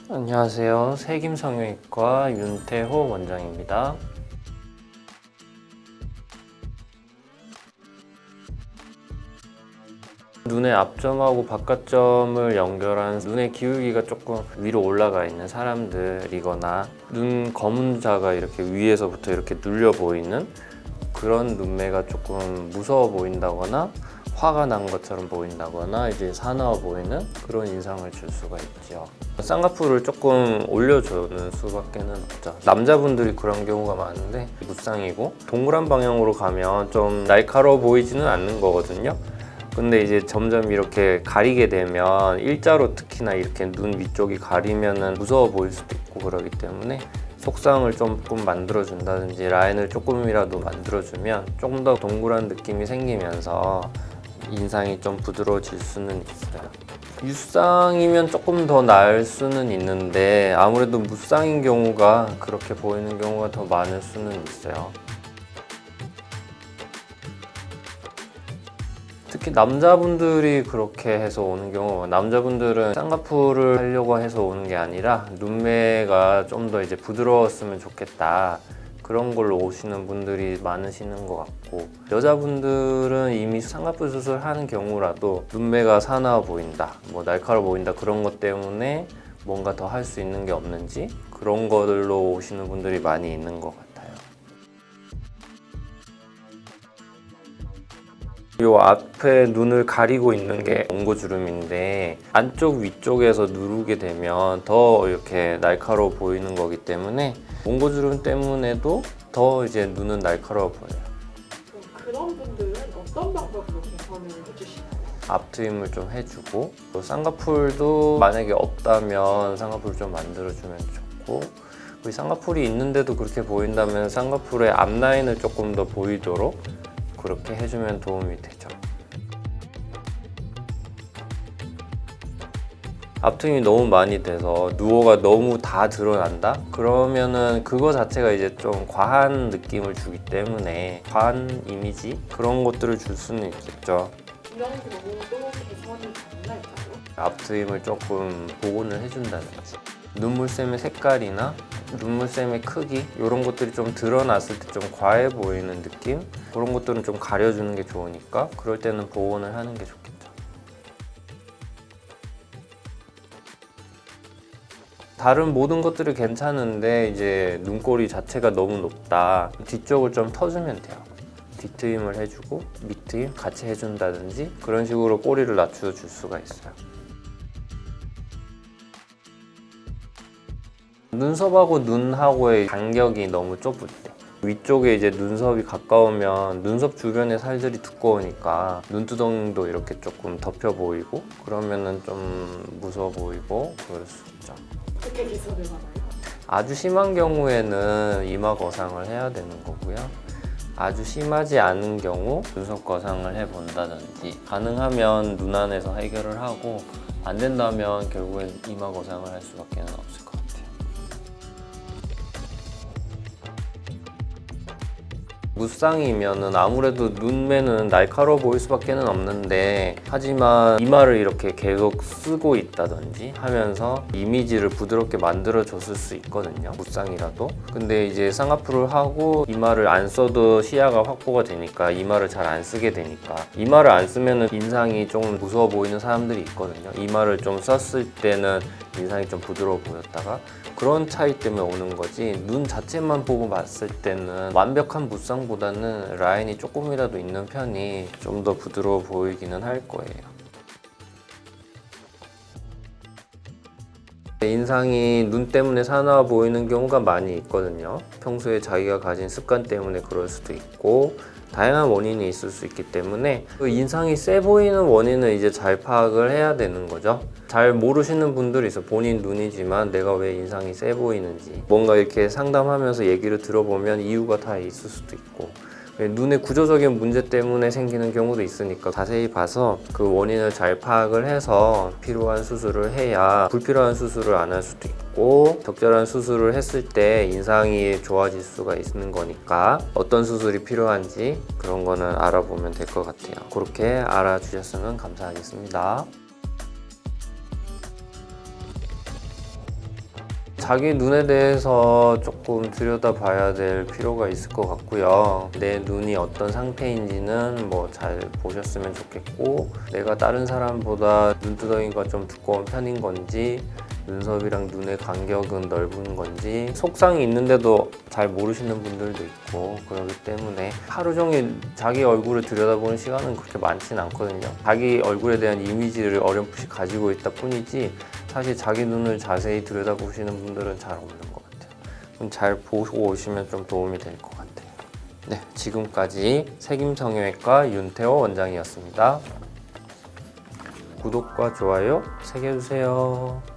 안녕하세요. 세김성형외과 윤태호 원장입니다. 눈의 앞점하고 바깥점을 연결한 눈의 기울기가 조금 위로 올라가 있는 사람들이거나 눈 검은자가 이렇게 위에서부터 이렇게 눌려 보이는 그런 눈매가 조금 무서워 보인다거나 화가 난 것처럼 보인다거나 이제 사나워 보이는 그런 인상을 줄 수가 있죠. 쌍꺼풀을 조금 올려주는 수밖에는 없죠. 남자분들이 그런 경우가 많은데 무쌍이고 동그란 방향으로 가면 좀 날카로워 보이지는 않는 거거든요. 근데 이제 점점 이렇게 가리게 되면 일자로 특히나 이렇게 눈 위쪽이 가리면은 무서워 보일 수도 있고 그러기 때문에 속쌍을 조금 만들어준다든지 라인을 조금이라도 만들어주면 조금 더 동그란 느낌이 생기면서 인상이 좀 부드러워질 수는 있어요. 유쌍이면 조금 더 나을 수는 있는데 아무래도 무쌍인 경우가 그렇게 보이는 경우가 더 많을 수는 있어요. 특히 남자분들이 그렇게 해서 오는 경우, 남자분들은 쌍꺼풀을 하려고 해서 오는 게 아니라 눈매가 좀 더 이제 부드러웠으면 좋겠다, 그런 걸로 오시는 분들이 많으시는 것 같고, 여자분들은 이미 쌍꺼풀 수술하는 경우라도 눈매가 사나워 보인다, 뭐 날카로워 보인다, 그런 것 때문에 뭔가 더 할 수 있는 게 없는지 그런 것들로 오시는 분들이 많이 있는 것 같아요. 요 앞에 눈을 가리고 있는 게 옹고주름인데 안쪽 위쪽에서 누르게 되면 더 이렇게 날카로워 보이는 거기 때문에 옹고주름 때문에도 더 이제 눈은 날카로워 보여요. 그런 분들은 어떤 방법으로 개선을 해주시나요? 앞트임을 좀 해주고, 또 쌍꺼풀도 만약에 없다면 쌍꺼풀 좀 만들어주면 좋고, 그리고 쌍꺼풀이 있는데도 그렇게 보인다면 쌍꺼풀의 앞라인을 조금 더 보이도록 그렇게 해주면 도움이 되죠. 앞트임이 너무 많이 돼서 누워가 너무 다 드러난다? 그러면은 그거 자체가 이제 좀 과한 느낌을 주기 때문에 과한 이미지? 그런 것들을 줄 수는 있겠죠. 이런 경우도 개선이 가능할까요? 앞트임을 조금 복원을 해준다든지, 눈물샘의 색깔이나 눈물샘의 크기 이런 것들이 좀 드러났을 때 좀 과해 보이는 느낌? 그런 것들은 좀 가려주는 게 좋으니까 그럴 때는 복원을 하는 게 좋겠죠. 다른 모든 것들이 괜찮은데 이제 눈꼬리 자체가 너무 높다, 뒤쪽을 좀 터주면 돼요. 뒤트임을 해주고 밑트임 같이 해준다든지 그런 식으로 꼬리를 낮춰줄 수가 있어요. 눈썹하고 눈하고의 간격이 너무 좁을 때, 위쪽에 이제 눈썹이 가까우면 눈썹 주변의 살들이 두꺼우니까 눈두덩도 이렇게 조금 덮여 보이고 그러면은 좀 무서워 보이고 그럴 수 있죠. 어떻게 개선을 하나요? 아주 심한 경우에는 이마 거상을 해야 되는 거고요. 아주 심하지 않은 경우 눈썹 거상을 해본다든지, 가능하면 눈 안에서 해결을 하고 안 된다면 결국엔 이마 거상을 할 수밖에 없을 것 같아요. 무쌍이면은 아무래도 눈매는 날카로워 보일 수밖에 없는데, 하지만 이마를 이렇게 계속 쓰고 있다든지 하면서 이미지를 부드럽게 만들어 줬을 수 있거든요, 무쌍이라도. 근데 이제 쌍꺼풀을 하고 이마를 안 써도 시야가 확보가 되니까 이마를 잘 안 쓰게 되니까, 이마를 안 쓰면은 인상이 좀 무서워 보이는 사람들이 있거든요. 이마를 좀 썼을 때는 인상이 좀 부드러워 보였다가, 그런 차이 때문에 오는 거지, 눈 자체만 보고 봤을 때는 완벽한 무쌍보다는 라인이 조금이라도 있는 편이 좀 더 부드러워 보이기는 할 거예요. 인상이 눈 때문에 사나워 보이는 경우가 많이 있거든요. 평소에 자기가 가진 습관 때문에 그럴 수도 있고 다양한 원인이 있을 수 있기 때문에 그 인상이 세 보이는 원인을 이제 잘 파악을 해야 되는 거죠. 잘 모르시는 분들이 있어. 본인 눈이지만 내가 왜 인상이 세 보이는지 뭔가 이렇게 상담하면서 얘기를 들어보면 이유가 다 있을 수도 있고, 눈의 구조적인 문제 때문에 생기는 경우도 있으니까 자세히 봐서 그 원인을 잘 파악을 해서 필요한 수술을 해야 불필요한 수술을 안 할 수도 있고, 적절한 수술을 했을 때 인상이 좋아질 수가 있는 거니까 어떤 수술이 필요한지 그런 거는 알아보면 될 것 같아요. 그렇게 알아주셨으면 감사하겠습니다. 자기 눈에 대해서 조금 들여다봐야 될 필요가 있을 것 같고요. 내 눈이 어떤 상태인지는 뭐 잘 보셨으면 좋겠고, 내가 다른 사람보다 눈두덩이가 좀 두꺼운 편인 건지, 눈썹이랑 눈의 간격은 넓은 건지, 속상이 있는데도 잘 모르시는 분들도 있고 그렇기 때문에 하루 종일 자기 얼굴을 들여다보는 시간은 그렇게 많지는 않거든요. 자기 얼굴에 대한 이미지를 어렴풋이 가지고 있다 뿐이지 사실 자기 눈을 자세히 들여다보시는 분들은 잘 없는 것 같아요. 그럼 잘 보고 오시면 좀 도움이 될 것 같아요. 네, 지금까지 색임성형외과 윤태호 원장이었습니다. 구독과 좋아요 새겨주세요.